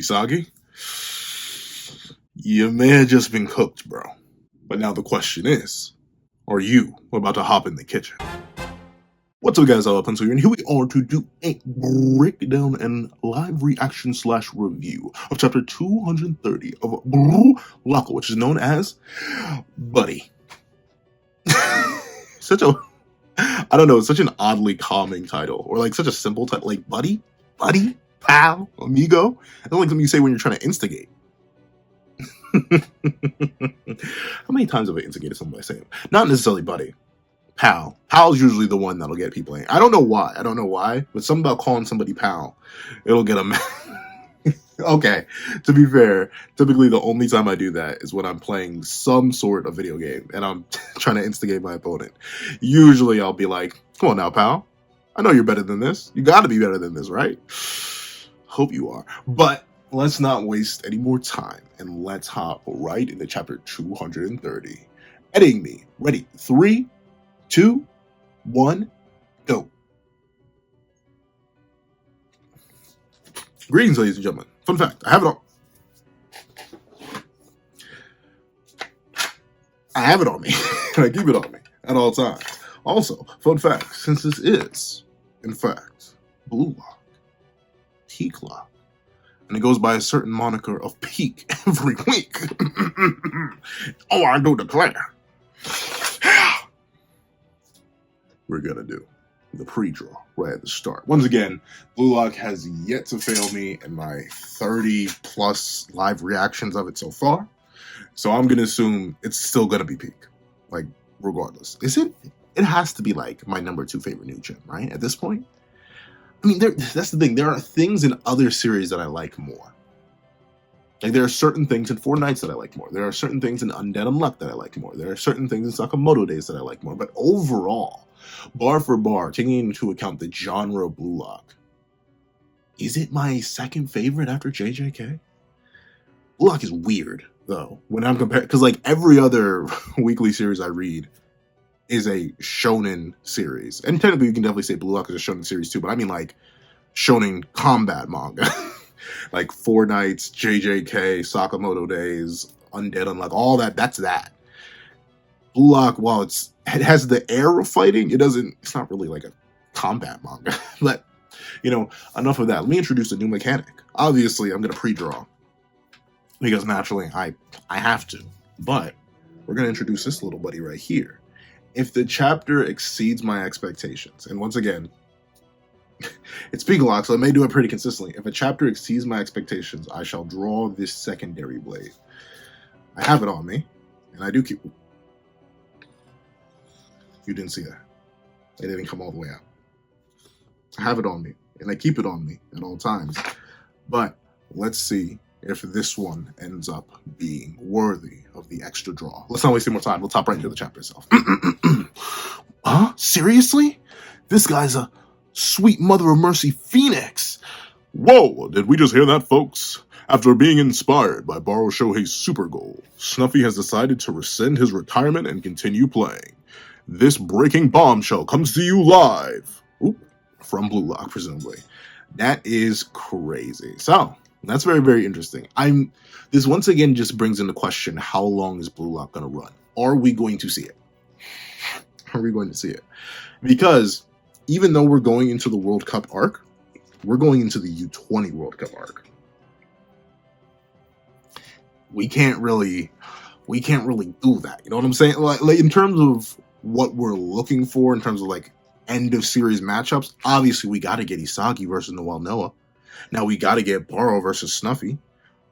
Isagi, you may have just been cooked, bro. But now the question is, are you about to hop in the kitchen? What's up, guys? I'm Pencil here, and here we are to do a breakdown and live reaction / review of chapter 230 of Barou, which is known as Buddy. Such a, I don't know, such an oddly calming title, or like such a simple title, like Buddy, Pal, Amigo. That's like something you say when you're trying to instigate. How many times have I instigated someone by saying, not necessarily Buddy, Pal. Pal's usually the one that'll get people in. I don't know why, but something about calling somebody Pal, it'll get them. Okay, to be fair, typically the only time I do that is when I'm playing some sort of video game and I'm trying to instigate my opponent. Usually I'll be like, come on now, pal. I know you're better than this. You gotta be better than this, right? Hope you are. But let's not waste any more time and let's hop right into chapter 230. Editing me. Ready? 3, 2, 1, go. Greetings, ladies and gentlemen. Fun fact, I have it on. I have it on me, and I keep it on me at all times. Also, fun fact, since this is, in fact, Blue Lock, Peak Lock, and it goes by a certain moniker of Peak every week. Oh, I do declare. We're gonna do the pre-draw right at the start. Once again, Blue Lock has yet to fail me in my 30 plus live reactions of it so far. So I'm gonna assume it's still gonna be peak, like regardless. Is it? It has to be like my number 2 favorite new gen, right? At this point, I mean, that's the thing. There are things in other series that I like more. Like there are certain things in Four Nights that I like more. There are certain things in Undead Unluck that I like more. There are certain things in Sakamoto Days that I like more. But overall, bar for bar, taking into account the genre of Blue Lock, is it my second favorite after JJK? Blue Lock is weird, though, when I'm comparing, because like every other weekly series I read is a shonen series. And technically you can definitely say Blue Lock is a shonen series too, but I mean like shonen combat manga. Like Four Nights, JJK, Sakamoto Days, Undead Unluck, all that, that's that. Blue Lock, while it has the air of fighting, it's not really like a combat manga. But, you know, enough of that. Let me introduce a new mechanic. Obviously, I'm going to pre-draw, because naturally I have to. But we're going to introduce this little buddy right here. If the chapter exceeds my expectations, and once again, it's Peak Lock, so I may do it pretty consistently. If a chapter exceeds my expectations, I shall draw this secondary blade. I have it on me, and I do keep... You didn't see that. It didn't come all the way out. I have it on me, and I keep it on me at all times. But let's see if this one ends up being worthy of the extra draw. Let's not waste any more time. We'll top right into the chapter itself. Huh? Seriously? This guy's a sweet mother of mercy phoenix. Whoa, did we just hear that, folks? After being inspired by Barou Shohei's Super Goal, Snuffy has decided to rescind his retirement and continue playing. This breaking bombshell comes to you live. Oop, from Blue Lock, presumably. That is crazy. So, that's very, very interesting. This once again just brings into question, how long is Blue Lock going to run? Are we going to see it? Are we going to see it? Because even though we're going into the World Cup arc, we're going into the U20 World Cup arc. We can't really do that. You know what I'm saying? Like in terms of what we're looking for, in terms of like end of series matchups, obviously we got to get Isagi versus Noel Noah. Now we got to get Barou versus Snuffy.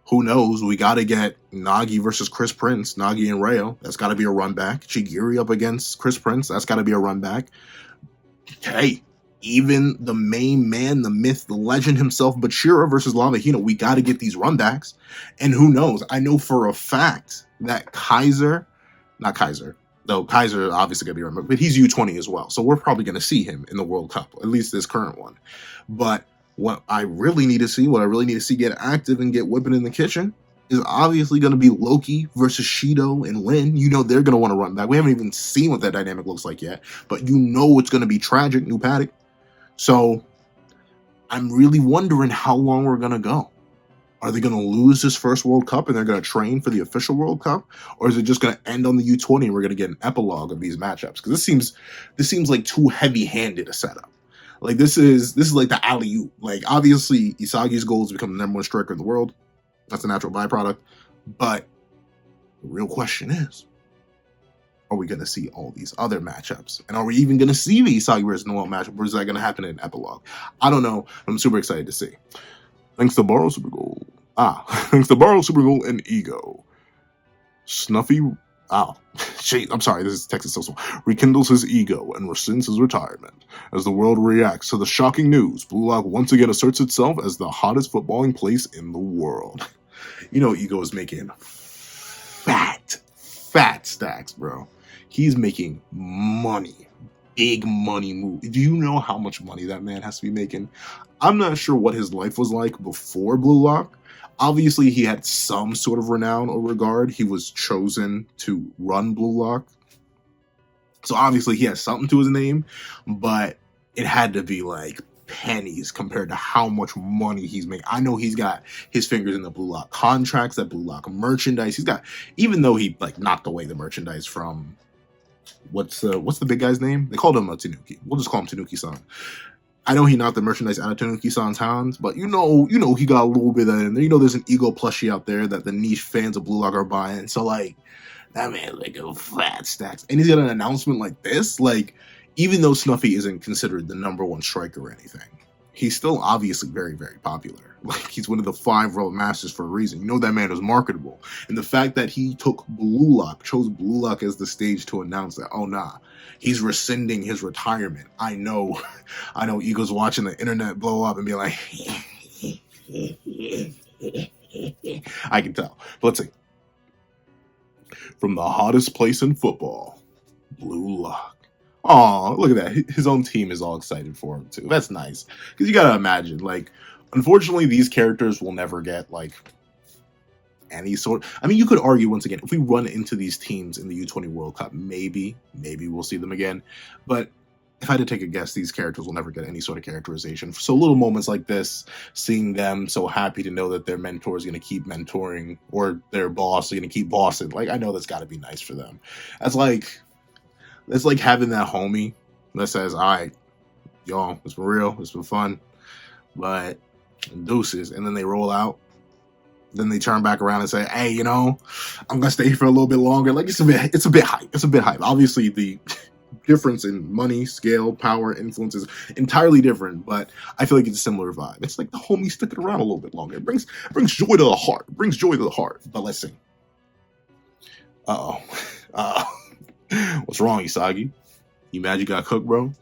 Who knows? We got to get Nagi versus Chris Prince, Nagi and Rayo. That's got to be a run back. Chigiri up against Chris Prince. That's got to be a run back. Hey, even the main man, the myth, the legend himself, Bachira versus Lava Hino, we got to get these runbacks. And who knows? I know for a fact that Kaiser, though Kaiser obviously going to be run back, but he's U20 as well. So we're probably going to see him in the World Cup, at least this current one. But what I really need to see get active and get whipping in the kitchen is obviously going to be Loki versus Shido and Lin. You know they're going to want to run back. We haven't even seen what that dynamic looks like yet, but you know it's going to be tragic, new Paddock. So I'm really wondering how long we're going to go. Are they going to lose this first World Cup and they're going to train for the official World Cup, or is it just going to end on the U20 and we're going to get an epilogue of these matchups? Because this seems like too heavy-handed a setup. Like this is like the alley oop. Like obviously Isagi's goal is to become the #1 striker in the world. That's a natural byproduct. But the real question is, are we going to see all these other matchups? And are we even going to see the Isagi versus Noel matchup, or is that going to happen in an epilogue? I don't know. I'm super excited to see. Thanks to Barou Super Goal. Thanks to Barou Super Goal and Ego. Snuffy. I'm sorry, this is Texas so small. Rekindles his ego and rescinds his retirement. As the world reacts to the shocking news, Blue Lock once again asserts itself as the hottest footballing place in the world. You know, Ego is making fat stacks, bro. He's making money. Big money move. Do you know how much money that man has to be making? I'm not sure what his life was like before Blue Lock. Obviously, he had some sort of renown or regard. He was chosen to run Blue Lock. So obviously, he has something to his name, but it had to be like pennies compared to how much money he's making. I know he's got his fingers in the Blue Lock contracts, that Blue Lock merchandise. He's got, even though he like knocked away the merchandise from what's the big guy's name? They called him a Tanuki. We'll just call him Tanuki-san. I know he knocked the merchandise out of Tanuki-san's hands, but you know he got a little bit of that in there. You know there's an Ego plushie out there that the niche fans of Blue Lock are buying. So like that man like a fat stacks. And he's got an announcement like this. Like, even though Snuffy isn't considered the #1 striker or anything, he's still obviously very, very popular. Like, he's one of the 5 world masters for a reason. You know that man is marketable. And the fact that he took Blue Lock, chose Blue Lock as the stage to announce that, oh nah, he's rescinding his retirement. I know Ego's watching the internet blow up and be like, I can tell. But let's see. From the hottest place in football, Blue Lock. Oh, look at that. His own team is all excited for him, too. That's nice. Because you gotta imagine, like, unfortunately, these characters will never get, like, any sort... I mean, you could argue, once again, if we run into these teams in the U20 World Cup, maybe we'll see them again. But if I had to take a guess, these characters will never get any sort of characterization. So little moments like this, seeing them so happy to know that their mentor is going to keep mentoring, or their boss is going to keep bossing, like, I know that's got to be nice for them. That's like having that homie that says, all right, y'all, it's been real, it's been fun, but deuces. And then they roll out. Then they turn back around and say, hey, you know, I'm going to stay here for a little bit longer. Like, it's a bit hype. Obviously, the difference in money, scale, power, influence is entirely different, but I feel like it's a similar vibe. It's like the homie sticking around a little bit longer. It brings joy to the heart. But let's see. What's wrong, Isagi? You mad you got cooked, bro?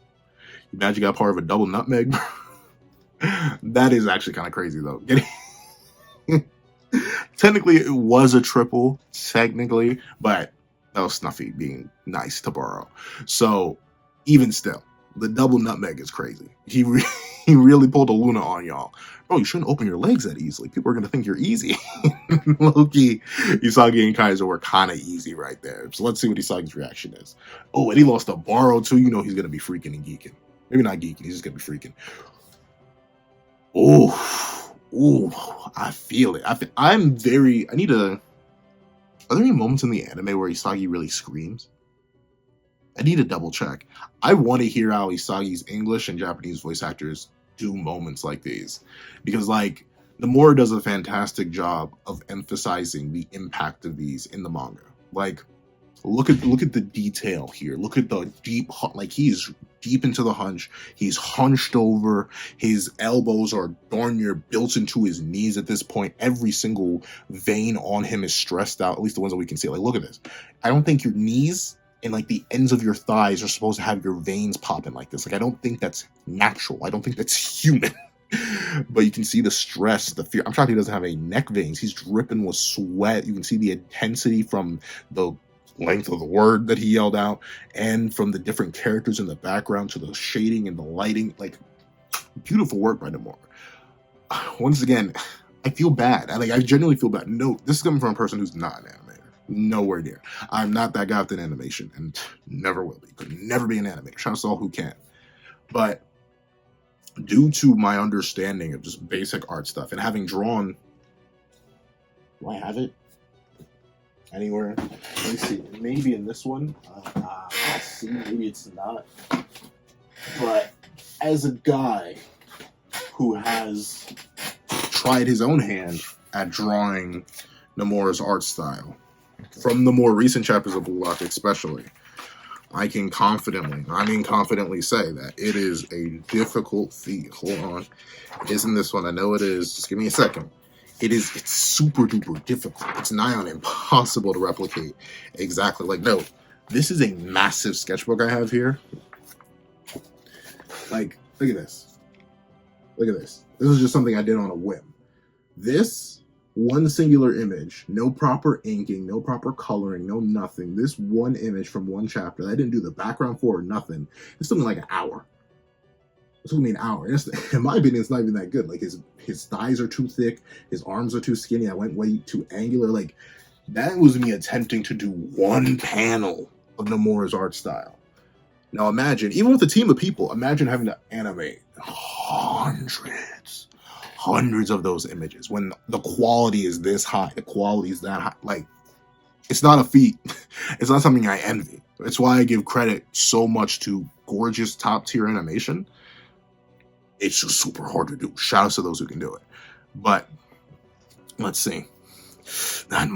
You mad you got part of a double nutmeg, bro? That is actually kind of crazy, though. Technically, it was a triple, technically, but that was Snuffy being nice to Barou. So, even still, the double nutmeg is crazy. He really pulled a Luna on y'all. Bro, you shouldn't open your legs that easily. People are going to think you're easy. Low-key, Isagi and Kaiser were kind of easy right there. So let's see what Isagi's reaction is. Oh, and he lost to Barou, too. You know he's going to be freaking and geeking. Maybe not geeking. He's just going to be freaking. Oh, I feel it. Are there any moments in the anime where Isagi really screams? I need to double check. I want to hear how Isagi's English and Japanese voice actors do moments like these. Because, like, Nomura does a fantastic job of emphasizing the impact of these in the manga. Like, look at the detail here. Look at the deep, like, he's deep into the hunch. He's hunched over. His elbows are darn near built into his knees at this point. Every single vein on him is stressed out, at least the ones that we can see. Like, look at this. I don't think your knees and, like, the ends of your thighs are supposed to have your veins popping like this. Like, I don't think that's natural. I don't think that's human. But you can see the stress, the fear. I'm shocked he doesn't have any neck veins. He's dripping with sweat. You can see the intensity from the length of the word that he yelled out, and from the different characters in the background to the shading and the lighting. Like, beautiful work by Nomura. Once again, I feel bad. I genuinely feel bad. No, this is coming from a person who's not an animator. Nowhere near. I'm not that guy with an animation, and never will be. Could never be an animator. Shout out to all who can. But due to my understanding of just basic art stuff, and having drawn I have it anywhere? Let me see. Maybe in this one. Let's see. Maybe it's not. But as a guy who has tried his own hand at drawing Nomura's art style, from the more recent chapters of Blue Lock especially, I can confidently say that it is a difficult feat. Hold on. It isn't this one. I know it is. Just give me a second. It's super duper difficult. It's nigh on impossible to replicate exactly. Like, no, this is a massive sketchbook I have here. Like, look at this. Look at this. This is just something I did on a whim. This one singular image, no proper inking, no proper coloring, no nothing. This one image from one chapter, I didn't do the background for or nothing. It took me like an hour. It took me an hour. In my opinion, it's not even that good. Like, his thighs are too thick, his arms are too skinny, I went way too angular. Like, that was me attempting to do one panel of Nomura's art style. Now imagine, even with a team of people, imagine having to animate hundreds of those images when the quality is this high, the quality is that high. Like, it's not a feat. It's not something I envy. It's why I give credit so much to gorgeous top tier animation. It's just super hard to do. Shout out to those who can do it. But let's see. That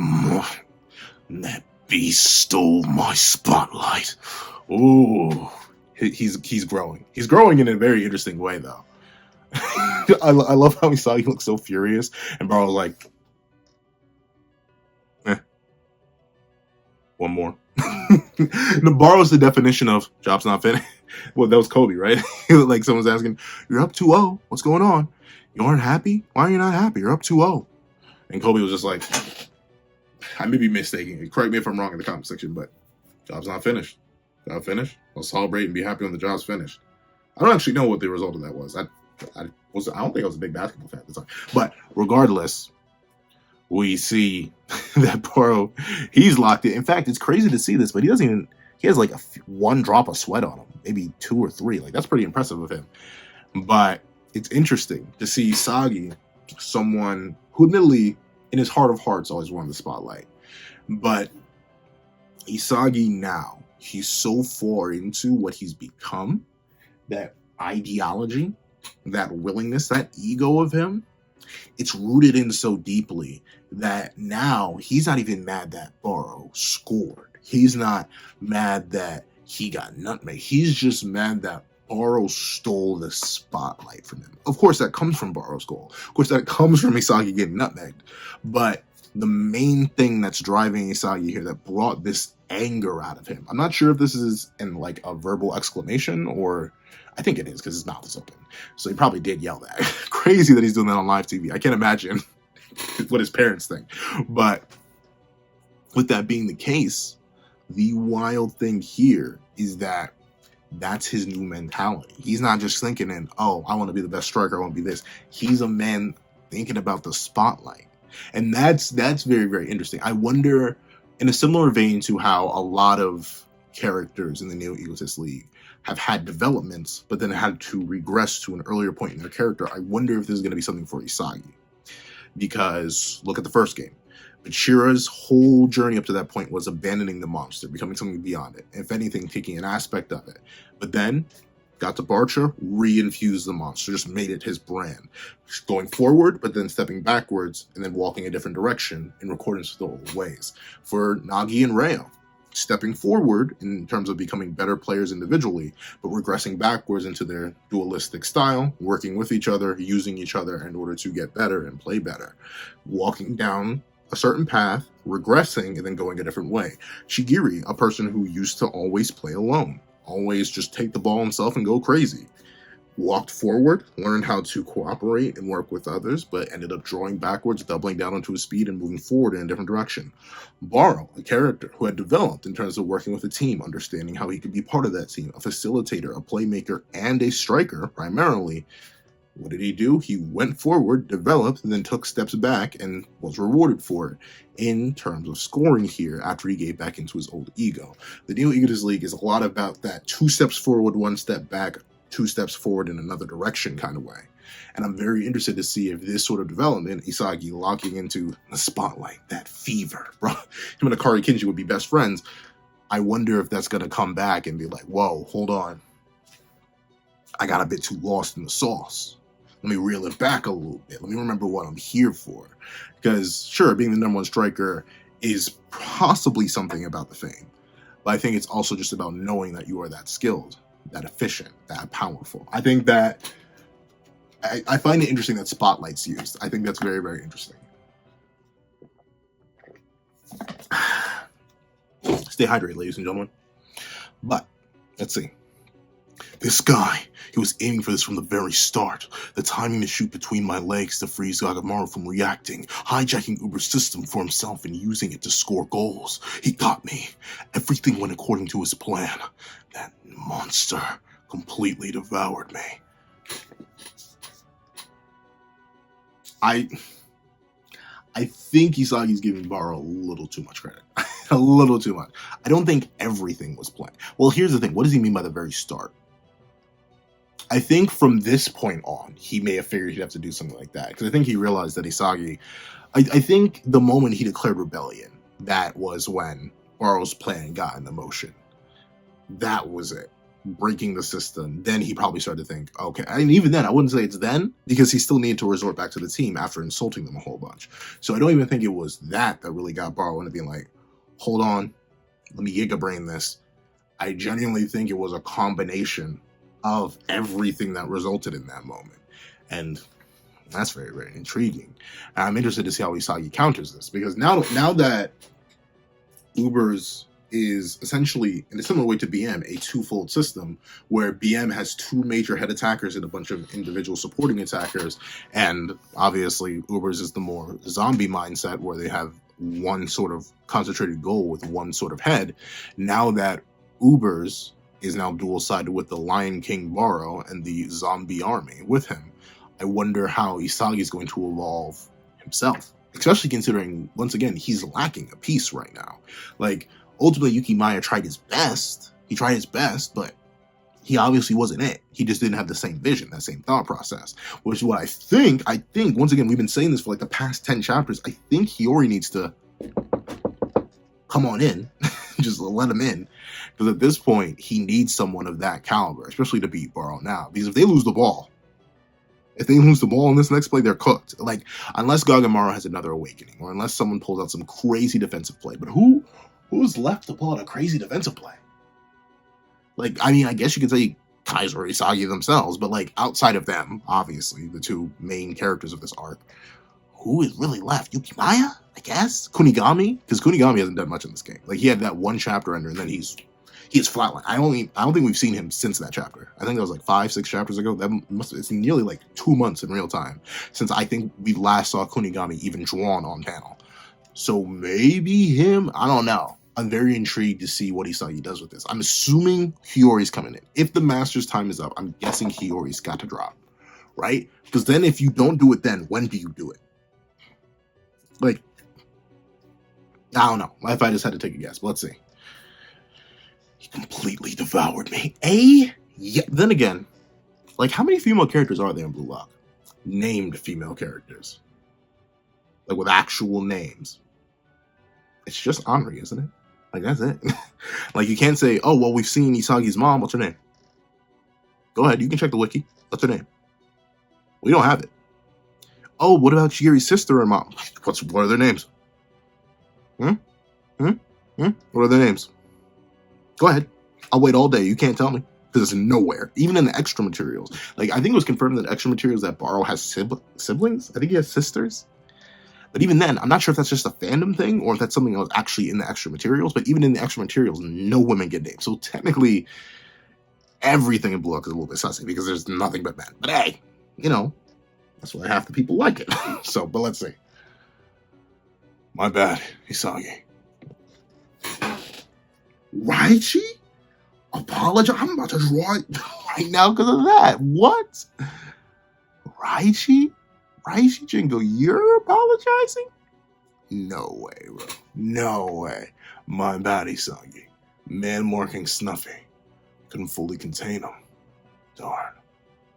beast stole my spotlight. Ooh, he's growing. He's growing in a very interesting way, though. I love how Isagi looks so furious, and Barou like, one more. Barou's the definition of job's not finished. Well, that was Kobe, right? Like, someone's asking, you're up 2-0. What's going on? You aren't happy? Why are you not happy? You're up 2-0. And Kobe was just like, I may be mistaken. Correct me if I'm wrong in the comment section, but job's not finished. Job finished. I'll celebrate and be happy when the job's finished. I don't actually know what the result of that was. I don't think I was a big basketball fan at the time. But regardless, we see that Barou, he's locked in. In fact, it's crazy to see this, but he has like one drop of sweat on him, maybe 2 or 3. Like, that's pretty impressive of him. But it's interesting to see Isagi, someone who admittedly, in his heart of hearts, always wanted the spotlight. But Isagi now, he's so far into what he's become, that ideology, that willingness, that ego of him, it's rooted in so deeply that now he's not even mad that Barou scored. He's not mad that he got nutmeg. He's just mad that Barou stole the spotlight from him. Of course, that comes from Barou's goal. Of course, that comes from Isagi getting nutmegged. But the main thing that's driving Isagi here, that brought this anger out of him, I'm not sure if this is in like a verbal exclamation, or I think it is because his mouth is open. So he probably did yell that. Crazy that he's doing that on live TV. I can't imagine what his parents think. But with that being the case, the wild thing here is that that's his new mentality. He's not just thinking in, oh, I want to be the best striker, I want to be this. He's a man thinking about the spotlight. And that's very, very interesting. I wonder, in a similar vein to how a lot of characters in the Neo Egotist League have had developments, but then had to regress to an earlier point in their character, I wonder if this is going to be something for Isagi. Because look at the first game. Bachira's whole journey up to that point was abandoning the monster, becoming something beyond it. If anything, taking an aspect of it. But then, got to Barcha, re-infused the monster, just made it his brand. Going forward, but then stepping backwards, and then walking a different direction in accordance with the old ways. For Nagi and Reo, stepping forward in terms of becoming better players individually, but regressing backwards into their dualistic style, working with each other, using each other in order to get better and play better. Walking down a certain path, regressing, and then going a different way. Shigiri, a person who used to always play alone, always just take the ball himself and go crazy. Walked forward, learned how to cooperate and work with others, but ended up drawing backwards, doubling down onto his speed and moving forward in a different direction. Barou, a character who had developed in terms of working with a team, understanding how he could be part of that team, a facilitator, a playmaker, and a striker, primarily. What did he do? He went forward, developed, and then took steps back and was rewarded for it in terms of scoring here after he gave back into his old ego. The Neo Egotist League is a lot about that 2 steps forward, 1 step back, 2 steps forward in another direction kind of way. And I'm very interested to see if this sort of development, Isagi locking into the spotlight, that fever, bro. Him and Akari Kinji would be best friends. I wonder if that's going to come back and be like, whoa, hold on. I got a bit too lost in the sauce. Let me reel it back a little bit. Let me remember what I'm here for. Because, sure, being the number one striker is possibly something about the fame. But I think it's also just about knowing that you are that skilled, that efficient, that powerful. I think that I find it interesting that Spotlight's used. I think that's very, very interesting. Stay hydrated, ladies and gentlemen. But, let's see. This guy, he was aiming for this from the very start. The timing to shoot between my legs to freeze Gagamaru from reacting, hijacking Uber's system for himself and using it to score goals. He got me. Everything went according to his plan. That monster completely devoured me. I think Isagi's giving Barou a little too much credit. A little too much. I don't think everything was planned. Well, here's the thing. What does he mean by the very start? I think from this point on, he may have figured he'd have to do something like that. Because I think he realized that Isagi... I think the moment he declared rebellion, that was when Barou's plan got into motion. That was it. Breaking the system. Then he probably started to think, okay. And even then, I wouldn't say it's then, because he still needed to resort back to the team after insulting them a whole bunch. So I don't even think it was that really got Barou into being like, hold on, let me Giga Brain this. I genuinely think it was a combination of everything that resulted in that moment. And that's very, very intriguing. And I'm interested to see how Isagi counters this, because now that Uber's is essentially, in a similar way to BM, a twofold system where BM has two major head attackers and a bunch of individual supporting attackers, and obviously Uber's is the more zombie mindset where they have one sort of concentrated goal with one sort of head. Now that Uber's is now dual-sided with the Lion King Barou and the zombie army with him, I wonder how Isagi is going to evolve himself, especially considering, once again, he's lacking a piece right now. Like, ultimately, Yuki Maya tried his best. He tried his best, but he obviously wasn't it. He just didn't have the same vision, that same thought process, which is what I think, once again, we've been saying this for like the past 10 chapters, I think Hiori needs to come on in, just let him in, because at this point, he needs someone of that caliber, especially to beat Barou now, because if they lose the ball in this next play, they're cooked. Like, unless Gagamaru has another awakening, or unless someone pulls out some crazy defensive play, but who's left to pull out a crazy defensive play? Like, I mean, I guess you could say Kaiser or Isagi themselves, but like, outside of them, obviously, the two main characters of this arc, who is really left? Yuki Maya, I guess? Kunigami? Because Kunigami hasn't done much in this game. Like, he had that one chapter under, and then he's flatlined. I don't think we've seen him since that chapter. I think that was like 5-6 chapters ago. It's nearly like 2 months in real time since I think we last saw Kunigami even drawn on panel. So maybe him, I don't know. I'm very intrigued to see what Isagi does with this. I'm assuming Hiyori's coming in. If the Master's time is up, I'm guessing Hiyori's got to drop, right? Because then if you don't do it then, when do you do it? Like, I don't know. If I just had to take a guess, but let's see. He completely devoured me. Yeah. Then again, like, how many female characters are there in Blue Lock? Named female characters. Like, with actual names. It's just Henri, isn't it? Like, that's it. Like, you can't say, oh, well, we've seen Isagi's mom. What's her name? Go ahead. You can check the wiki. What's her name? We don't have it. Oh, what about Chihiri's sister and mom? What are their names? What are their names? Go ahead. I'll wait all day. You can't tell me. Because it's nowhere. Even in the extra materials. Like, I think it was confirmed in the extra materials that Barou has siblings. I think he has sisters. But even then, I'm not sure if that's just a fandom thing or if that's something that was actually in the extra materials. But even in the extra materials, no women get named. So technically, everything in Blue Lock is a little bit sussy because there's nothing but men. But hey, you know, that's why half the people like it. So, but let's see. My bad, Isagi. Raichi? Apologize? I'm about to draw it right now because of that. What? Raichi? Raichi Jingo, you're apologizing? No way, bro. No way. My bad, Isagi. Man marking Snuffy. Couldn't fully contain him. Darn.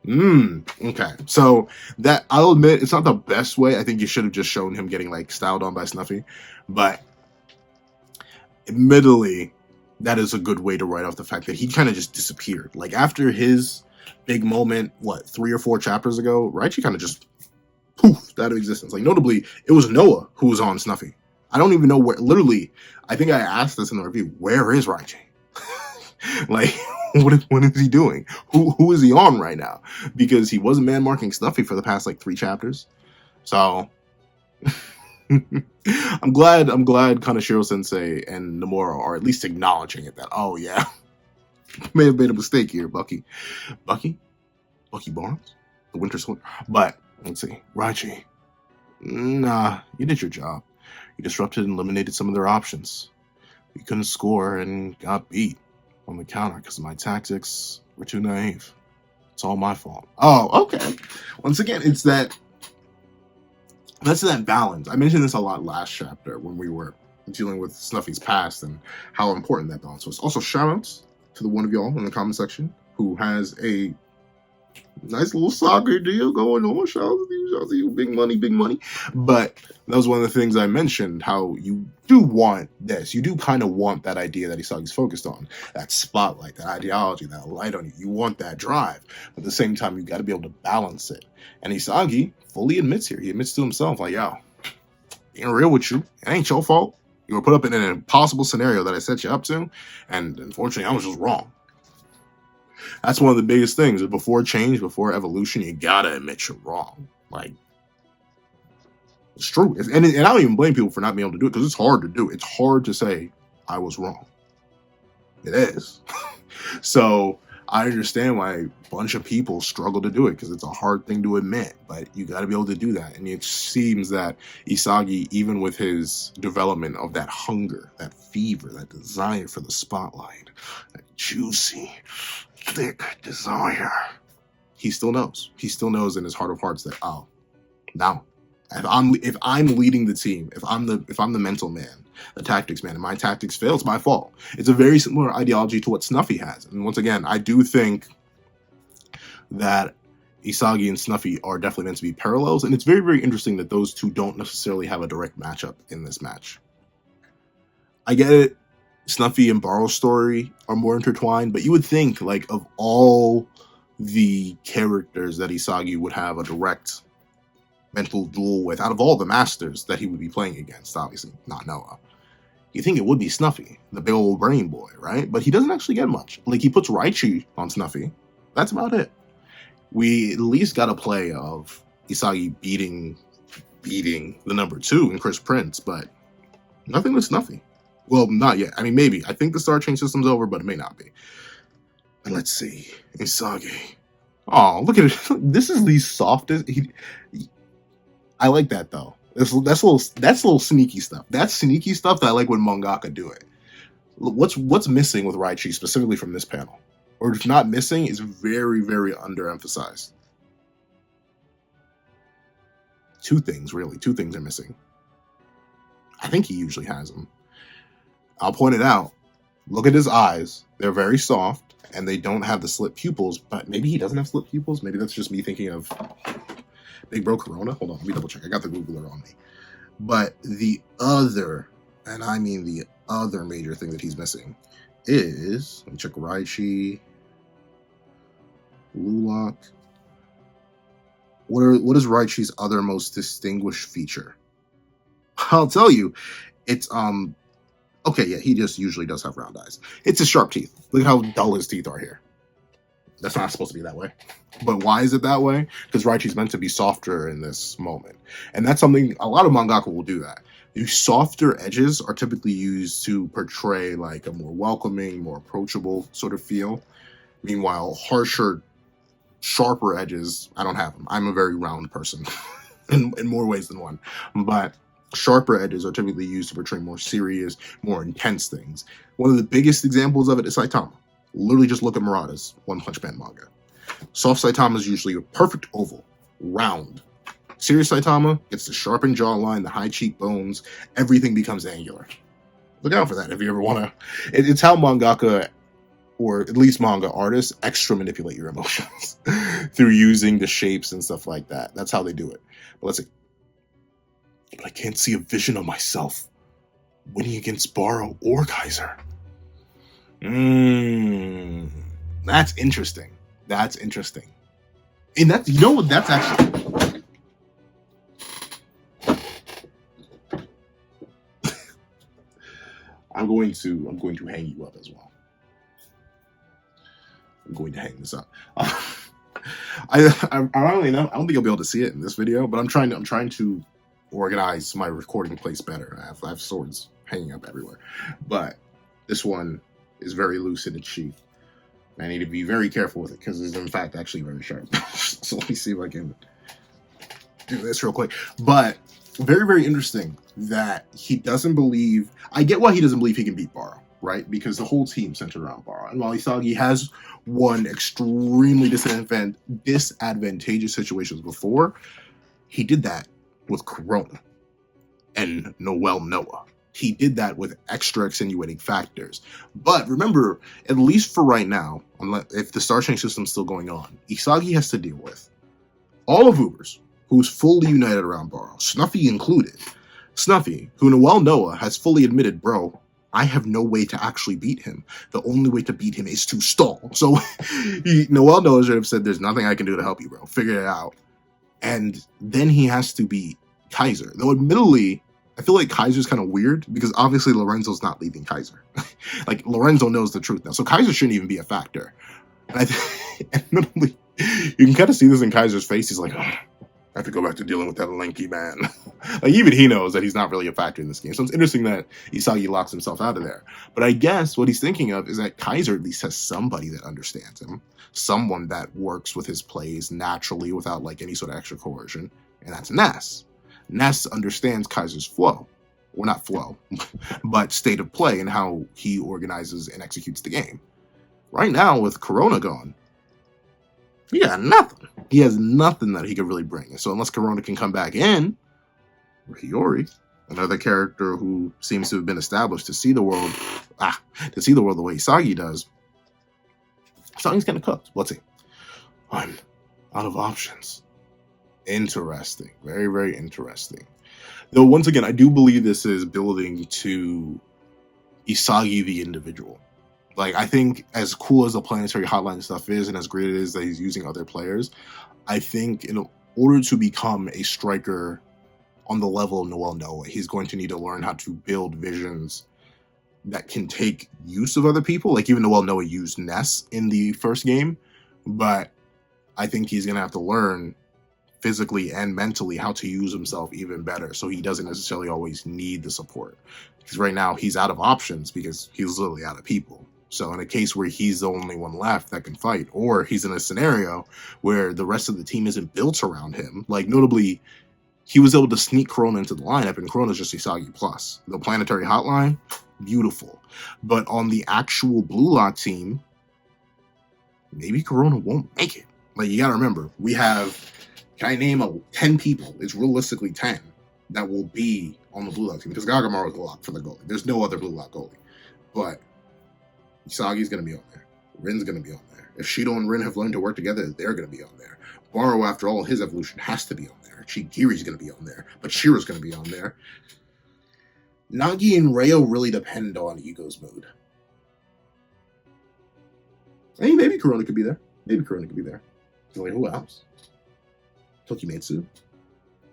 Okay. So that, I'll admit, it's not the best way. I think you should have just shown him getting like styled on by Snuffy, but admittedly, that is a good way to write off the fact that he kind of just disappeared. Like after his big moment, what, 3 or 4 chapters ago, Raichi kind of just poof out of existence. Like notably, it was Noah who was on Snuffy. I don't even know where. Literally, I think I asked this in the review. Where is Raichi? Like, what is he doing? Who is he on right now? Because he wasn't man marking Snuffy for the past like 3 chapters. So I'm glad Kaneshiro Sensei and Nomura are at least acknowledging it, that, oh yeah, may have made a mistake here, Bucky Barnes, the Winter Soldier. But let's see, Raichi, nah, you did your job. You disrupted and eliminated some of their options. You couldn't score and got beat on the counter because my tactics were too naive. It's all my fault. Oh, okay. Once again, it's that's that balance. I mentioned this a lot last chapter when we were dealing with Snuffy's past and how important that balance was. Also, shoutouts to the one of y'all in the comment section who has a nice little soccer deal going on. Shout out to you, big money. But that was one of the things I mentioned, how you do want this. You do kind of want that idea that Isagi's focused on, that spotlight, that ideology, that light on you. You want that drive. But at the same time, you got to be able to balance it. And Isagi fully admits here. He admits to himself, like, yo, being real with you, it ain't your fault. You were put up in an impossible scenario that I set you up to. And unfortunately, I was just wrong. That's one of the biggest things. Before change, before evolution, you gotta admit you're wrong. Like, it's true. And I don't even blame people for not being able to do it, because it's hard to do. It's hard to say, I was wrong. It is. So I understand why a bunch of people struggle to do it, because it's a hard thing to admit. But you gotta be able to do that. And it seems that Isagi, even with his development of that hunger, that fever, that desire for the spotlight, that juicy, thick desire, he still knows. He still knows in his heart of hearts that, oh, now if I'm leading the team, if I'm the mental man, the tactics man, and my tactics fail, it's my fault. It's a very similar ideology to what Snuffy has. And once again, I do think that Isagi and Snuffy are definitely meant to be parallels, and it's very, very interesting that those two don't necessarily have a direct matchup in this match. I get it. Snuffy and Barou's story are more intertwined, but you would think, like, of all the characters that Isagi would have a direct mental duel with, out of all the masters that he would be playing against, obviously not Noah, you think it would be Snuffy, the big old brain boy, right? But he doesn't actually get much. Like, he puts Raichi on Snuffy. That's about it. We at least got a play of Isagi beating the number 2 in Chris Prince, but nothing with Snuffy. Well, not yet. I mean, maybe. I think the star change system's over, but it may not be. And let's see. Isagi. Oh, look at it. This is the softest. I like that, though. That's little sneaky stuff. That's sneaky stuff that I like when mangaka do it. What's missing with Raichi, specifically from this panel? Or if not missing, is very, very underemphasized. 2 things, really. 2 things are missing. I think he usually has them. I'll point it out. Look at his eyes. They're very soft, and they don't have the slit pupils, but maybe he doesn't have slit pupils. Maybe that's just me thinking of Big Bro Corona. Hold on, let me double check. I got the Googler on me. But the other, and I mean the other major thing that he's missing is, let me check Raichi, Lulak. What is Raichi's other most distinguished feature? I'll tell you, it's okay, yeah, he just usually does have round eyes. It's his sharp teeth. Look at how dull his teeth are here. That's not supposed to be that way. But why is it that way? Because Raichi's meant to be softer in this moment. And that's something, a lot of mangaka will do that. The softer edges are typically used to portray like a more welcoming, more approachable sort of feel. Meanwhile, harsher, sharper edges, I don't have them. I'm a very round person in more ways than one. But sharper edges are typically used to portray more serious, more intense things. One of the biggest examples of it is Saitama. Literally just look at Murata's One Punch Man manga. Soft Saitama is usually a perfect oval, round. Serious Saitama gets the sharpened jawline, the high cheekbones, everything becomes angular. Look out for that if you ever want to. It's how mangaka or at least manga artists, extra manipulate your emotions through using the shapes and stuff like that. That's how they do it. But let's see. But I can't see a vision of myself winning against Barou or Kaiser. That's interesting. That's interesting. And that's, you know what, that's actually... I'm going to hang you up as well. I'm going to hang this up. Ironically enough, I don't think you'll be able to see it in this video, but I'm trying to organize my recording place better. I have swords hanging up everywhere, but this one is very loose in its sheath. I need to be very careful with it because it's in fact actually very sharp. So let me see if I can do this real quick. But very, very interesting that he doesn't believe... I get why he doesn't believe he can beat Barou, right? Because the whole team centered around Barou. And while Isagi has won extremely disadvantageous situations before, he did that with Corona and Noel Noah. He did that with extra extenuating factors. But remember, at least for right now, if the Star Chain system's still going on, Isagi has to deal with all of Ubers, who's fully united around Barou, Snuffy included. Snuffy, who Noel Noah has fully admitted, bro, I have no way to actually beat him. The only way to beat him is to stall. So Noel Noah should have said, there's nothing I can do to help you, bro. Figure it out. And then he has to beat Kaiser. Though admittedly, I feel like Kaiser's kind of weird because obviously Lorenzo's not leaving Kaiser. Like, Lorenzo knows the truth now. So Kaiser shouldn't even be a factor. And admittedly, you can kind of see this in Kaiser's face. He's like, oh, I have to go back to dealing with that lanky man. Like, even he knows that he's not really a factor in this game. So it's interesting that Isagi locks himself out of there. But I guess what he's thinking of is that Kaiser at least has somebody that understands him. Someone that works with his plays naturally without like any sort of extra coercion. And that's Ness. Ness understands Kaiser's flow. Well, not flow, but state of play and how he organizes and executes the game. Right now, with Corona gone, he got nothing. He has nothing that he could really bring. And so unless Corona can come back in, or Hiori, another character who seems to have been established to see the world, the way Isagi does, Isagi's kind of cooked. Let's see. I'm out of options. Interesting. Very, very interesting. Though, once again, I do believe this is building to Isagi the individual. Like, I think as cool as the planetary hotline stuff is and as great it is that he's using other players, I think in order to become a striker on the level of Noel Noah, he's going to need to learn how to build visions that can take use of other people. Like, even Noel Noah used Ness in the first game, but I think he's going to have to learn physically and mentally how to use himself even better, so he doesn't necessarily always need the support. Because right now he's out of options because he's literally out of people. So in a case where he's the only one left that can fight, or he's in a scenario where the rest of the team isn't built around him, like notably, he was able to sneak Corona into the lineup, and Corona's just Isagi plus. The planetary hotline, beautiful. But on the actual Blue Lock team, maybe Corona won't make it. Like, you gotta remember, we have, can I name 10 people? It's realistically 10 that will be on the Blue Lock team, because Gagamaru is the lock for the goalie. There's no other Blue Lock goalie. But Isagi's going to be on there. Rin's going to be on there. If Shido and Rin have learned to work together, they're going to be on there. Barou, after all, his evolution has to be on there. Chigiri's going to be on there. But Shira's going to be on there. Nagi and Rayo really depend on Ego's mood. Hey, maybe Corona could be there. Maybe Corona could be there. So, like, who else? Tokimetsu.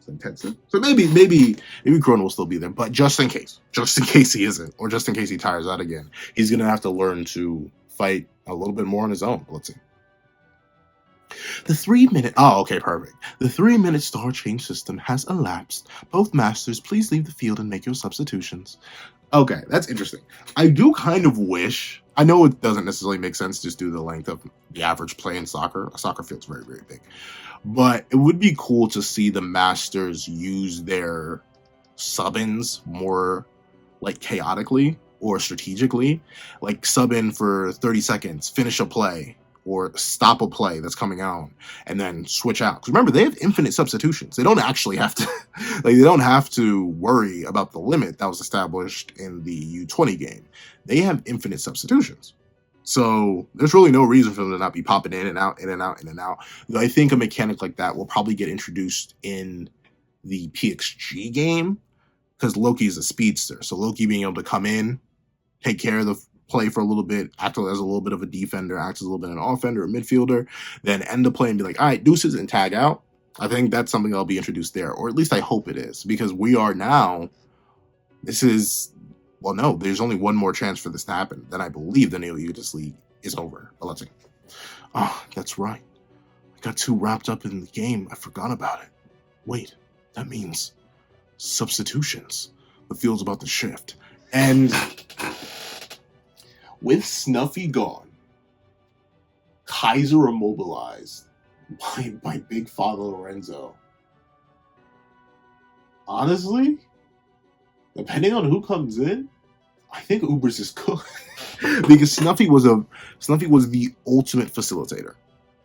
Sentetsu. So maybe Corona will still be there, but just in case he isn't, or just in case he tires out again, he's gonna have to learn to fight a little bit more on his own. Let's see. The 3-minute... Oh, okay, perfect. The 3-minute star change system has elapsed. Both masters, please leave the field and make your substitutions. Okay, that's interesting. I do kind of wish... I know it doesn't necessarily make sense just due to the length of the average play in soccer. A soccer field's very, very big. But it would be cool to see the masters use their sub-ins more, like, chaotically or strategically. Like, sub-in for 30 seconds, finish a play, or stop a play that's coming out, and then switch out. Because remember, they have infinite substitutions. They don't actually have to, like, they don't have to worry about the limit that was established in the U20 game. They have infinite substitutions. So there's really no reason for them to not be popping in and out, in and out, in and out. Though I think a mechanic like that will probably get introduced in the PXG game because Loki is a speedster. So Loki being able to come in, take care of the play for a little bit, act as a little bit of a defender, act as a little bit of an offender, a midfielder, then end the play and be like, all right, deuces, and tag out. I think that's something that'll be introduced there, or at least I hope it is, because we are now, this is, well, no, there's only one more chance for this to happen. Then I believe the Neo Aegis League is over. But let's see. Oh, that's right. I got too wrapped up in the game. I forgot about it. Wait, that means substitutions. The field's about to shift. And with Snuffy gone, Kaiser immobilized by Big Father Lorenzo. Honestly, depending on who comes in, I think Ubers is cooked. Because Snuffy was the ultimate facilitator.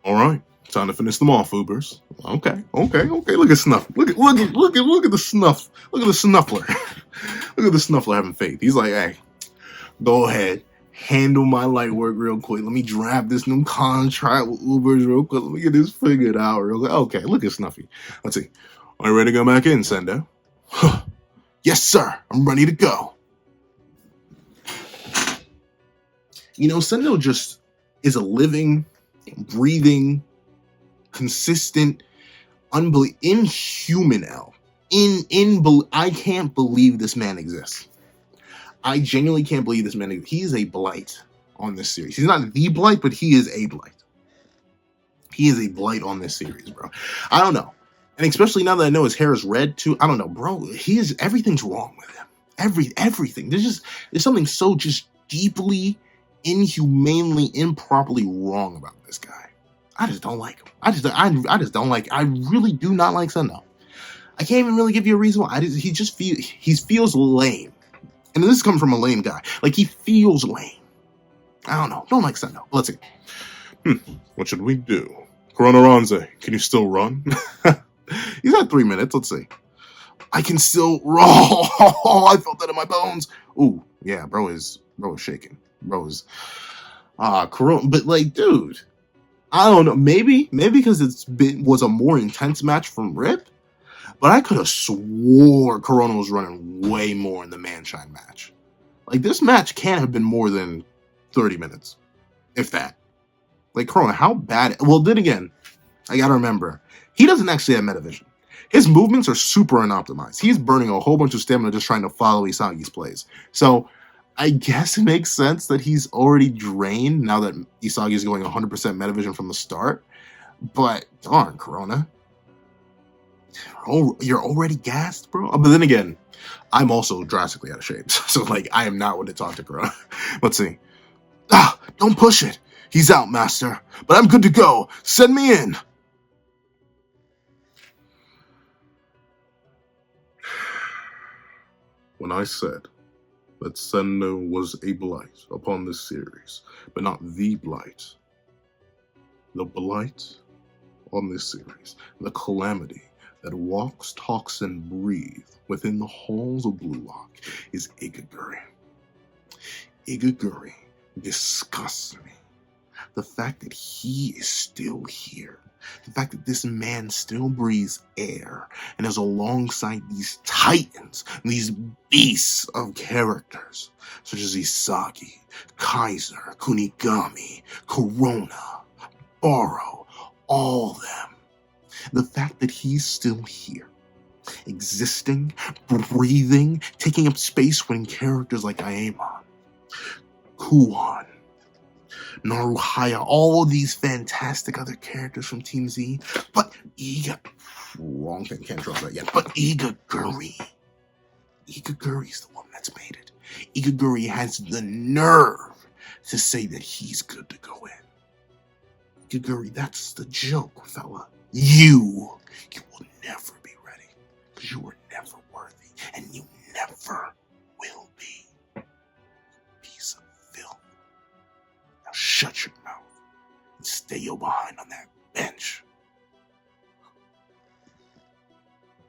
All right, time to finish them off, Ubers. Okay. Look at Snuff. Look at the Snuff. Look at the Snuffler. Look at the Snuffler having faith. He's like, hey, go ahead, handle my light work real quick. Let me draft this new contract with Ubers real quick. Let me get this figured out real quick. Okay, look at Snuffy. Let's see. Are you ready to go back in, Sendo? Yes, sir. I'm ready to go. You know, Sendo just is a living, breathing, consistent, inhuman L. I can't believe this man exists. I genuinely can't believe this man exists. He is a blight on this series. He's not the blight, but he is a blight. He is a blight on this series, bro. I don't know. And especially now that I know his hair is red too. I don't know, bro. Everything's wrong with him. Everything. There's something so just deeply, inhumanely, improperly wrong about this guy. I just don't like him. I just don't like. I really do not like Sendo. I can't even really give you a reason why. He feels lame, and this is coming from a lame guy. Like, he feels lame. I don't know. Don't like Sendo. Let's see. What should we do? Corona Ronze, can you still run? He's at 3 minutes. Let's see. I can still roll. I felt that in my bones. Ooh, yeah, bro is shaking. Bro is Corona, but like, dude, I don't know. Maybe because was a more intense match from Rip, but I could have swore Corona was running way more in the Manshine match. Like, this match can't have been more than 30 minutes, if that. Like, Corona, how bad? Well, then again, I gotta remember, he doesn't actually have metavision. His movements are super unoptimized. He's burning a whole bunch of stamina just trying to follow Isagi's plays. So I guess it makes sense that he's already drained now that Isagi is going 100% metavision from the start. But darn, Corona. Oh, you're already gassed, bro? But then again, I'm also drastically out of shape. So, like, I am not one to talk to Corona. Let's see. Don't push it. He's out, master. But I'm good to go. Send me in. When I said that Sendo was a blight upon this series, but not the blight on this series, the calamity that walks, talks, and breathes within the halls of Blue Lock is Igaguri. Igaguri disgusts me. The fact that he is still here, the fact that this man still breathes air and is alongside these titans, these beasts of characters, such as Isagi, Kaiser, Kunigami, Corona, Barou, all of them. The fact that he's still here, existing, breathing, taking up space when characters like Aemon, Kuon, Naruhaya, all of these fantastic other characters from Team Z, but wrong thing, can't draw that yet, but Igaguri's the one that's made it. Igaguri has the nerve to say that he's good to go in. Igaguri, that's the joke, fella. You will never be ready, because you were never worthy, and you never will be. Piece of filth. Now shut your mouth and stay your behind on that bench.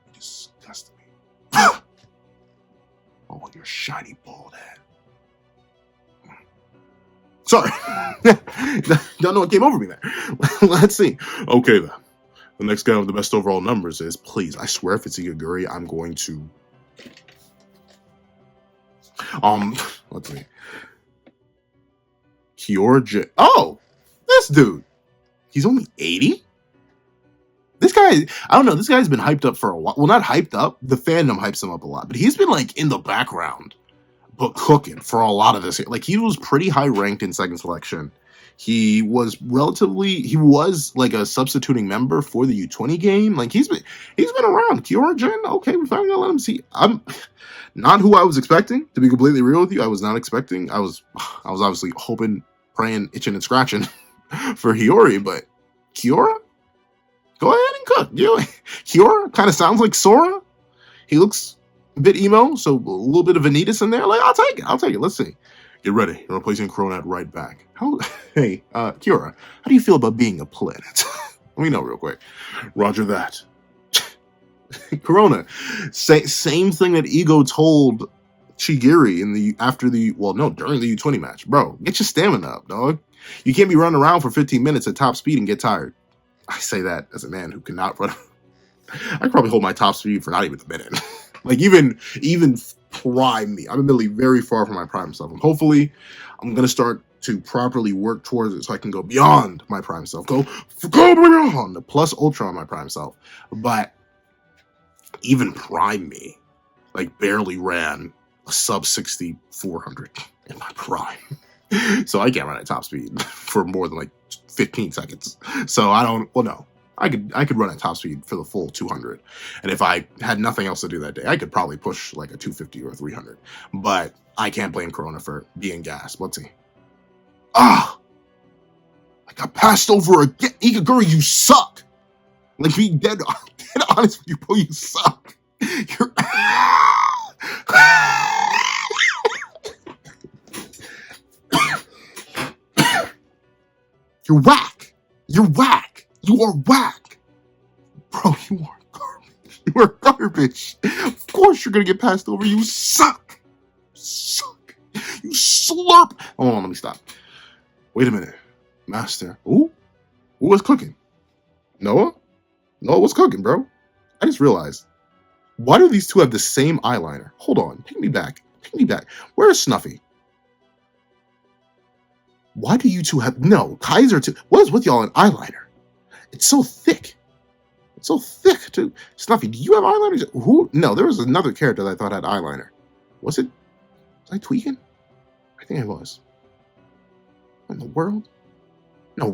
You disgust me. Oh, your shiny bald head. Sorry. Don't know what came over me there. Let's see. Okay, then. The next guy with the best overall numbers is, please, I swear if it's Igaguri, I'm going to... let's see. Hiori Yo. Oh! This dude! He's only 80? This guy, I don't know, this guy's been hyped up for a while. Well, not hyped up. The fandom hypes him up a lot. But he's been, like, in the background, but cooking for a lot of this. Like, he was pretty high ranked in second selection. He was like a substituting member for the U20 game. Like, he's been around. Hiori Yo, okay, we finally gonna let him see. I'm not who I was expecting, to be completely real with you. I was not expecting. I was obviously hoping, praying, itching, and scratching for Hiori, but Kiora? Go ahead and cook. Kiora kind of sounds like Sora. He looks a bit emo, so a little bit of Vanitas in there. Like, I'll take it. Let's see. Get ready. You're replacing Corona at right back. Hey, Kiora, how do you feel about being a planet? Let me know real quick. Roger that. Corona, same thing that Ego told Chigiri during the U20 match. Bro, get your stamina up, dog. You can't be running around for 15 minutes at top speed and get tired. I say that as a man who cannot run. I could probably hold my top speed for not even a minute. Like, even prime me. I'm admittedly very far from my prime self. And hopefully, I'm going to start to properly work towards it so I can go beyond my prime self. Go beyond the plus ultra on my prime self. But even prime me, like, barely ran a sub 60 400 in my prime. So I can't run at top speed for more than like 15 seconds. So I could run at top speed for the full 200. And if I had nothing else to do that day, I could probably push like a 250 or a 300. But I can't blame Corona for being gassed. Let's see. I got passed over again. Igaguri, you suck. Like, be dead honest with you, bro. You suck. You're whack. You're whack. You are whack. Bro, you are garbage. You are garbage. Of course you're going to get passed over. You suck. Suck. You slurp. Hold on, let me stop. Wait a minute. Master. Who was cooking? Noah? Noah was cooking, bro. I just realized. Why do these two have the same eyeliner? Hold on. Take me back. Where is Snuffy? Why do you two have... No, Kaiser too. What is with y'all in eyeliner? It's so thick. Too. Snuffy, do you have eyeliner? Who? No, there was another character that I thought had eyeliner. Was it? Was I tweaking? I think I was. What in the world? No,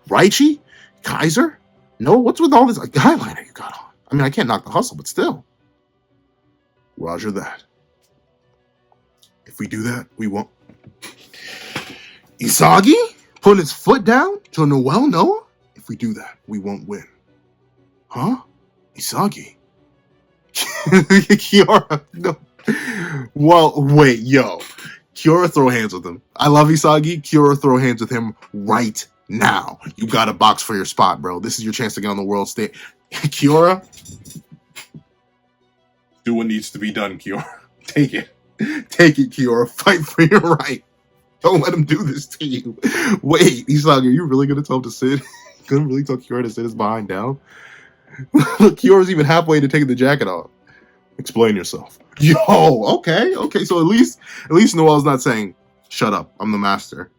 Raichi? Kaiser? No, what's with all this eyeliner you got on? I mean, I can't knock the hustle, but still. Roger that. If we do that, we won't... Isagi? Putting his foot down to Noah? If we do that, we won't win. Huh? Isagi? Kiora, no. Well, wait, yo. Kiora, throw hands with him. I love Isagi. Kiora, throw hands with him right now. You got a box for your spot, bro. This is your chance to get on the world stage. Kiora? Do what needs to be done, Kiora. Take it, Kiora. Fight for your right. Don't let him do this to you. Wait, Isagi, are you really going to tell him to sit? Couldn't really tell Kiora to sit his behind down? Look, Kiora's even halfway to taking the jacket off. Explain yourself. Yo, okay. So at least Noel's not saying, shut up, I'm the master.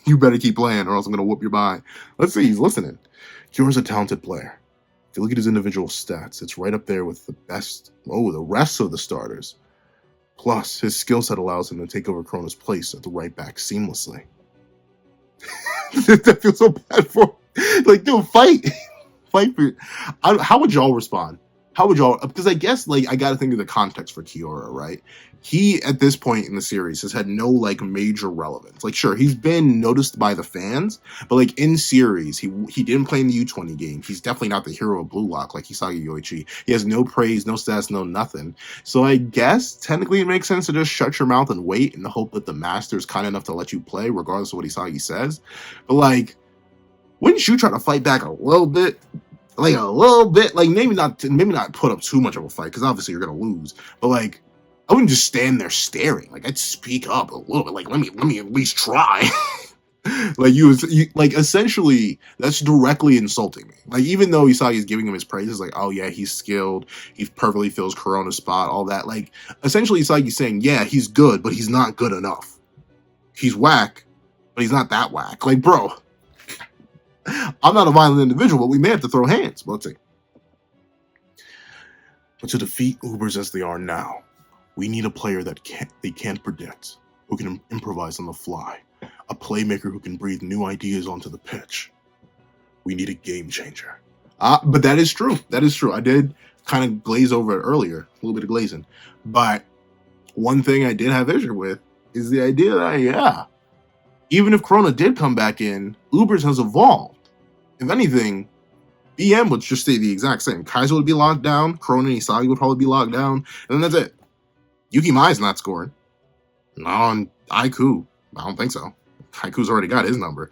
You better keep playing or else I'm going to whoop your behind. Let's see, he's listening. Kiora's a talented player. If you look at his individual stats, it's right up there with the rest of the starters. Plus, his skill set allows him to take over Corona's place at the right back seamlessly. That feels so bad for him. Like, dude, fight for it. How would y'all respond? Because I guess, like, I gotta think of the context for Kiora, right? He, at this point in the series, has had no, like, major relevance. Like, sure, he's been noticed by the fans, but, like, in series, he didn't play in the U20 game. He's definitely not the hero of Blue Lock, like Isagi Yoichi. He has no praise, no stats, no nothing. So I guess, technically, it makes sense to just shut your mouth and wait and hope that the master's kind enough to let you play, regardless of what Isagi says. But, like, wouldn't you try to fight back a little bit? Like, maybe not put up too much of a fight, because obviously you're going to lose. But, like, I wouldn't just stand there staring. Like, I'd speak up a little bit. Like, let me at least try. Like you like essentially that's directly insulting me. Like even though Isagi is giving him his praises, like oh yeah he's skilled, he perfectly fills Corona's spot, all that. Like essentially Isagi's saying yeah he's good, but he's not good enough. He's whack, but he's not that whack. Like bro, I'm not a violent individual, but we may have to throw hands. But let's see. But to defeat Ubers as they are now, we need a player that they can't predict, who can improvise on the fly. A playmaker who can breathe new ideas onto the pitch. We need a game changer. But that is true. That is true. I did kind of glaze over it earlier, a little bit of glazing. But one thing I did have issue with is the idea that, yeah, even if Corona did come back in, Ubers has evolved. If anything, BM would just stay the exact same. Kaiser would be locked down, Corona and Isagi would probably be locked down, and then that's it. Yuki Mai's not scoring. Not on Aiku. I don't think so. Haiku's already got his number.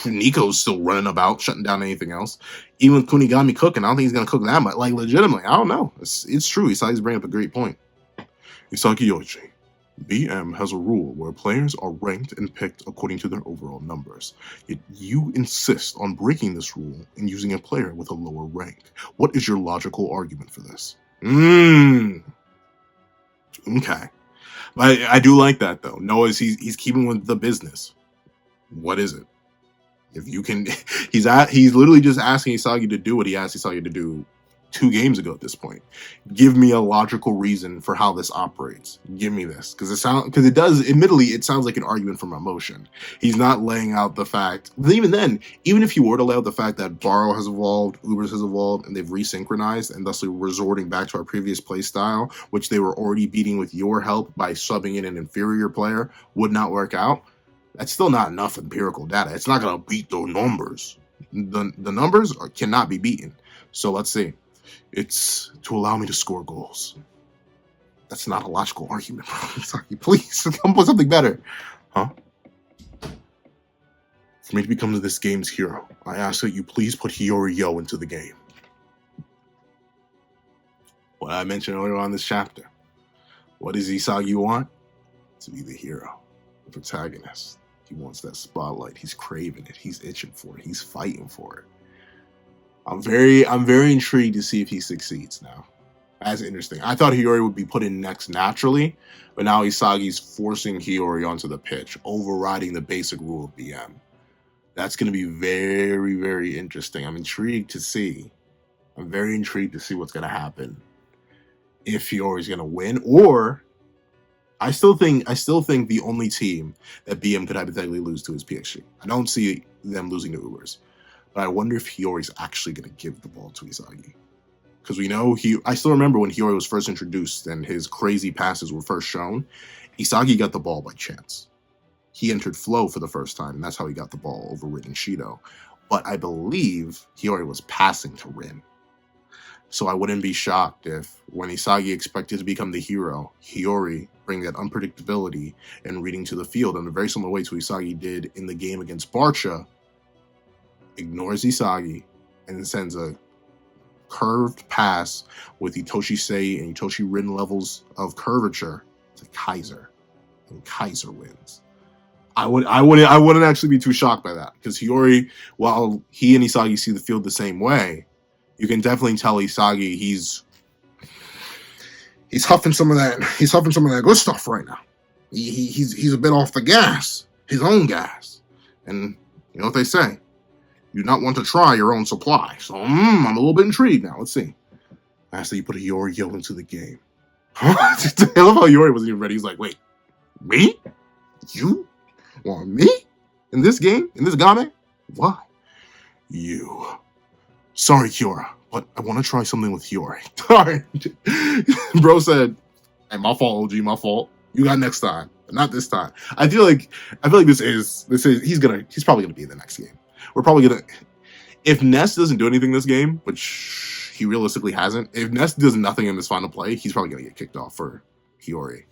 Nico's still running about, shutting down anything else. Even with Kunigami cooking, I don't think he's going to cook that much. Like, legitimately, I don't know. It's true. Isagi's bringing up a great point. Isagi Yoichi. BM has a rule where players are ranked and picked according to their overall numbers. Yet you insist on breaking this rule and using a player with a lower rank. What is your logical argument for this? Okay. But I do like that though. Noah's he's keeping with the business. What is it? If you can, he's literally just asking Isagi to do what he asked Isagi to do 2 games ago. At this point, give me a logical reason for how this operates. Give me this because it does. Admittedly, it sounds like an argument from emotion. He's not laying out the fact. Even then, even if he were to lay out the fact that Barou has evolved, Ubers has evolved, and they've resynchronized, and thusly resorting back to our previous play style, which they were already beating with your help by subbing in an inferior player, would not work out. That's still not enough empirical data. It's not going to beat those numbers. The numbers cannot be beaten. So let's see. It's to allow me to score goals. That's not a logical argument. Sorry, please come up with something better. Huh? For me to become this game's hero, I ask that you please put Hiori Yo into the game. What I mentioned earlier on this chapter. What does Isagi want? To be the hero, the protagonist. He wants that spotlight. He's craving it. He's itching for it. He's fighting for it. I'm very intrigued to see if he succeeds now. That's interesting. I thought Hiori would be put in next naturally, but now Isagi's forcing Hiori onto the pitch, overriding the basic rule of BM. That's going to be very, very interesting. I'm intrigued to see. I'm very intrigued to see what's going to happen. If Hiori's going to win, or I still think the only team that BM could hypothetically lose to is PSG. I don't see them losing to Ubers. But I wonder if Hiori's actually going to give the ball to Isagi. Because we know I still remember when Hiori was first introduced and his crazy passes were first shown, Isagi got the ball by chance. He entered flow for the first time, and that's how he got the ball over Rin and Shido. But I believe Hiori was passing to Rin. So I wouldn't be shocked if, when Isagi expected to become the hero, Hiori bring that unpredictability and reading to the field in a very similar way to Isagi did in the game against Barca, ignores Isagi and sends a curved pass with Itoshi Sei and Itoshi Rin levels of curvature to Kaiser, and Kaiser wins. I wouldn't actually be too shocked by that, because Hiori, while he and Isagi see the field the same way, you can definitely tell Isagi he's huffing some of that good stuff right now. He's a bit off the gas, his own gas, and you know what they say. You do not want to try your own supply. So, I'm a little bit intrigued now. Let's see. I asked that you put Hiori Yo into the game. Huh? I love how Hiori wasn't even ready. He's like, wait, me? You want me? In this game? In this game? Why? You. Sorry, Kiora, but I want to try something with Hiori. Alright. Bro said, hey, my fault, OG, my fault. You got next time, but not this time. I feel like this is he's probably gonna be in the next game. We're probably gonna, if Ness doesn't do anything this game, which he realistically hasn't, if Ness does nothing in this final play, he's probably gonna get kicked off for Hiori.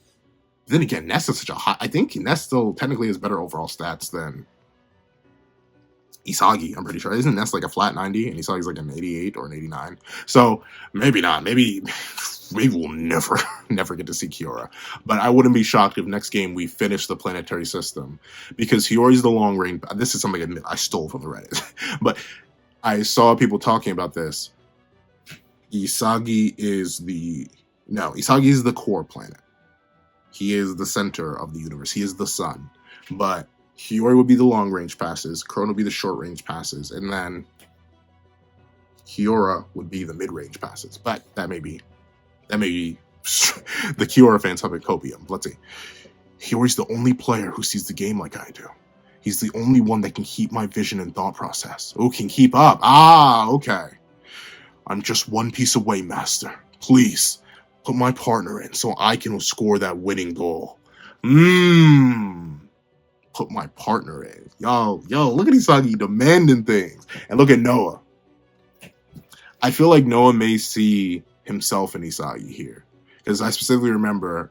Then again, Ness is such a high, I think Ness still technically has better overall stats than Isagi, I'm pretty sure. Isn't Ness like a flat 90 and Isagi's like an 88 or an 89? So maybe not. Maybe we will never, never get to see Kiora. But I wouldn't be shocked if next game we finish the planetary system, because Hiori's the long range. This is something I stole from the Reddit, but I saw people talking about this. Isagi is the core planet. He is the center of the universe. He is the sun. But Hiori would be the long range passes, Krone would be the short range passes, and then Kiora would be the mid range passes. But that may be the Kiora fans have a copium. Let's see. Hiori's the only player who sees the game like I do. He's the only one that can keep my vision and thought process. Oh, can keep up. Ah, okay. I'm just one piece away, Master. Please, put my partner in so I can score that winning goal. Put my partner in. Yo, look at Isagi demanding things. And look at Noah. I feel like Noah may see himself in Isagi here. Because I specifically remember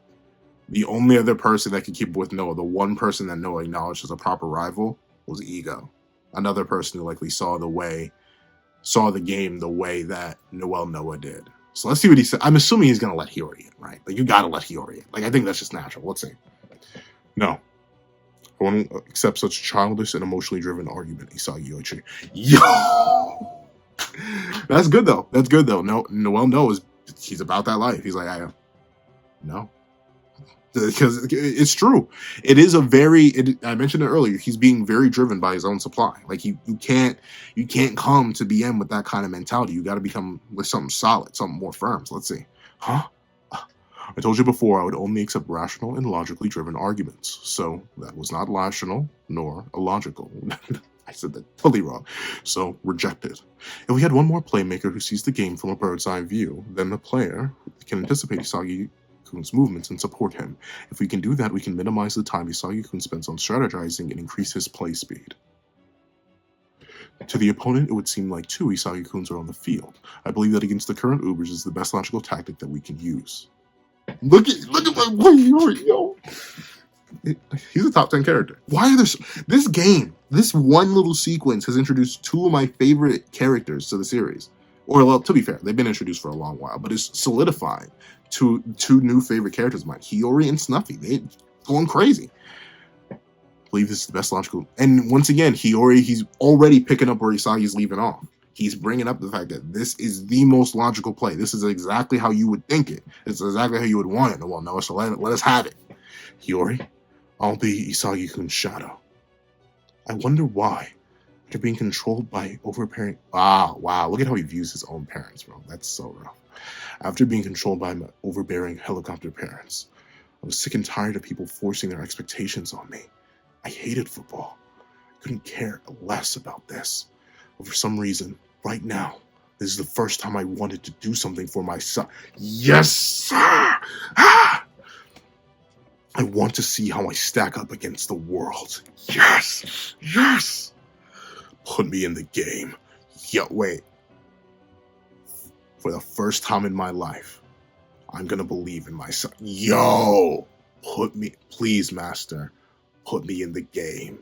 the only other person that could keep up with Noah, the one person that Noah acknowledged as a proper rival, was Ego. Another person who likely saw the game the way that Noah did. So let's see what he said. I'm assuming he's going to let Hiori in, right? Like, you got to let Hiori in. Like, I think that's just natural. Let's see. No. I won't accept such childish and emotionally driven argument, Isagi Yoichi. Yo! That's good, though. Noel knows he's about that life. He's like, no. Because it's true. It is I mentioned it earlier, he's being very driven by his own supply. Like, you can't come to BM with that kind of mentality. You got to become with something solid, something more firm. So let's see. Huh? I told you before I would only accept rational and logically driven arguments. So that was not rational nor illogical. I said that totally wrong. So rejected. If we had one more playmaker who sees the game from a bird's eye view, then the player can anticipate Isagi-kun's movements and support him. If we can do that, we can minimize the time Isagi-kun spends on strategizing and increase his play speed. To the opponent, it would seem like two Isagi-kuns are on the field. I believe that against the current Ubers is the best logical tactic that we can use. Look at my boy Hiori Yo. He's a top 10 character. Why are there this game? This one little sequence has introduced two of my favorite characters to the series. Or, well, to be fair, they've been introduced for a long while, but it's solidifying two new favorite characters of mine, Hiori and Snuffy. They're going crazy. I believe this is the best logical. And once again, Hiori, he's already picking up where Isagi's leaving off. He's bringing up the fact that this is the most logical play. This is exactly how you would think it. It's exactly how you would want it. Well, no, so let us have it. Hiori, I'll be Isagi-kun's shadow. I wonder why. After being controlled by overbearing... wow. Look at how he views his own parents, bro. That's so rough. After being controlled by my overbearing helicopter parents, I was sick and tired of people forcing their expectations on me. I hated football. I couldn't care less about this. But for some reason, right now, this is the first time I wanted to do something for my son. Yes, sir! I want to see how I stack up against the world. Yes! Put me in the game. Yo, wait. For the first time in my life, I'm gonna believe in myself. Yo! Please, Master, put me in the game.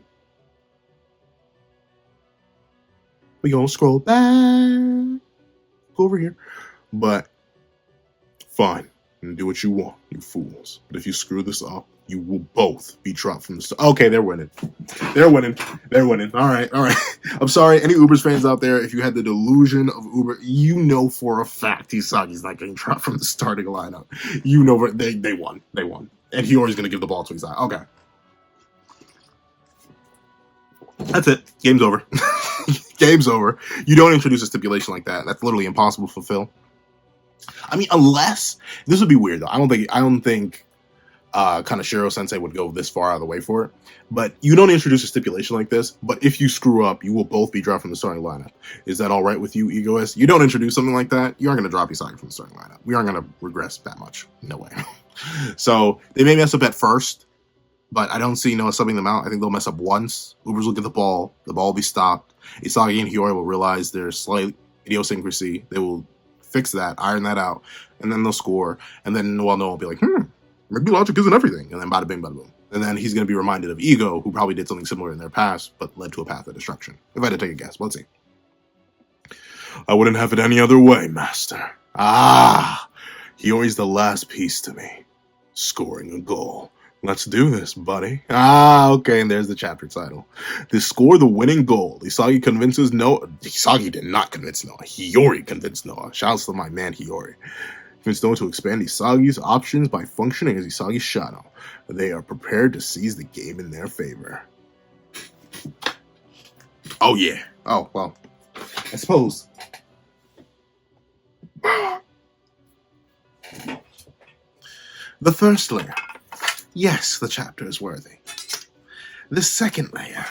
We gonna scroll back. Go over here. But, fine. And do what you want, you fools. But if you screw this up, you will both be dropped from the start. Okay, they're winning. All right. I'm sorry, any Ubers fans out there, if you had the delusion of Uber, you know for a fact Isagi's not getting dropped from the starting lineup. You know they won. And Hiori's going to give the ball to Isagi. Okay. That's it. Game's over. Game's over. You don't introduce a stipulation like that. That's literally impossible to fulfill. I mean, unless this would be weird though. I don't think Kaneshiro Sensei would go this far out of the way for it. But you don't introduce a stipulation like this. But if you screw up, you will both be dropped from the starting lineup. Is that all right with you, Egoist? You don't introduce something like that, you aren't going to drop Isagi from the starting lineup. We aren't going to regress that much. No way. So they may mess up at first, but I don't see Noah subbing them out. I think they'll mess up once. Ubers will get the ball will be stopped. Isagi and Hiori will realize their slight idiosyncrasy. They will fix that, iron that out, and then they'll score. And then Noah will be like, maybe logic isn't everything. And then bada bing, bada boom. And then he's going to be reminded of Ego, who probably did something similar in their past, but led to a path of destruction. If I had to take a guess, let's see. I wouldn't have it any other way, Master. Hiori's the last piece to me. Scoring a goal. Let's do this, buddy. Ah, okay, and there's the chapter title. To score the winning goal, Isagi convinces Noah. Isagi did not convince Noah. Hiori convinced Noah. Shouts to my man Hiori. Convinced Noah to expand Isagi's options by functioning as Isagi's shadow. They are prepared to seize the game in their favor. Oh, yeah. Oh, well, I suppose. The first layer. Yes, the chapter is worthy. The second layer.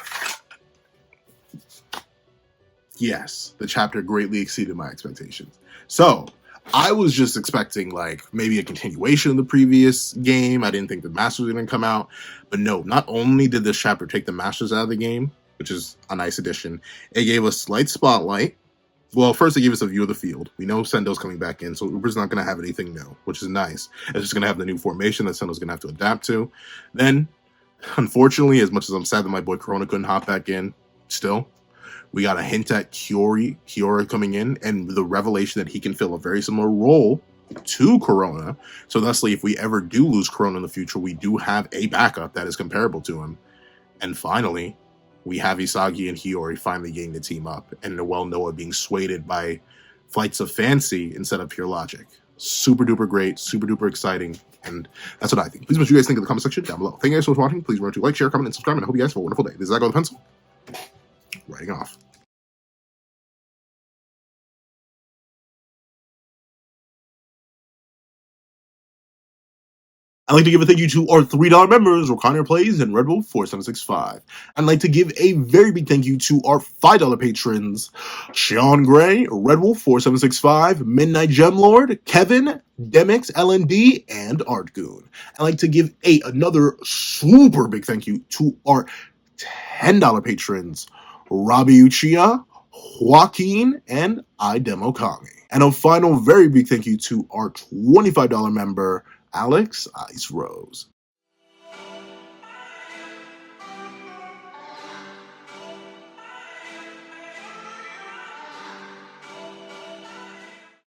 Yes, the chapter greatly exceeded my expectations. So, I was just expecting, like, maybe a continuation of the previous game. I didn't think the Masters were going to come out. But no, not only did this chapter take the Masters out of the game, which is a nice addition, it gave us slight spotlight. Well, first it gave us a view of the field. We know Sendo's coming back in, so Uber's not going to have anything new, which is nice. It's just going to have the new formation that Sendo's going to have to adapt to. Then, unfortunately, as much as I'm sad that my boy Corona couldn't hop back in, still, we got a hint at Hiori coming in, and the revelation that he can fill a very similar role to Corona. So thusly, if we ever do lose Corona in the future, we do have a backup that is comparable to him. And finally, we have Isagi and Hiori finally getting the team up, and Noah being swayed by flights of fancy instead of pure logic. Super duper great, super duper exciting, and that's what I think. Please let me know what you guys think in the comment section down below. Thank you guys so much for watching. Please remember to like, share, comment, and subscribe, and I hope you guys have a wonderful day. This is Isagi with a pencil. Writing off. I'd like to give a thank you to our $3 members, Wakanda Plays and Red Wolf 4765. I'd like to give a very big thank you to our $5 patrons, Sean Gray, Red Wolf 4765, Midnight Gemlord, Kevin, Demix, LND, and Art Goon. I'd like to give another super big thank you to our $10 patrons, Robbie Uchiha, Joaquin, and Idemokami. And a final very big thank you to our $25 member, Alex Ice Rose.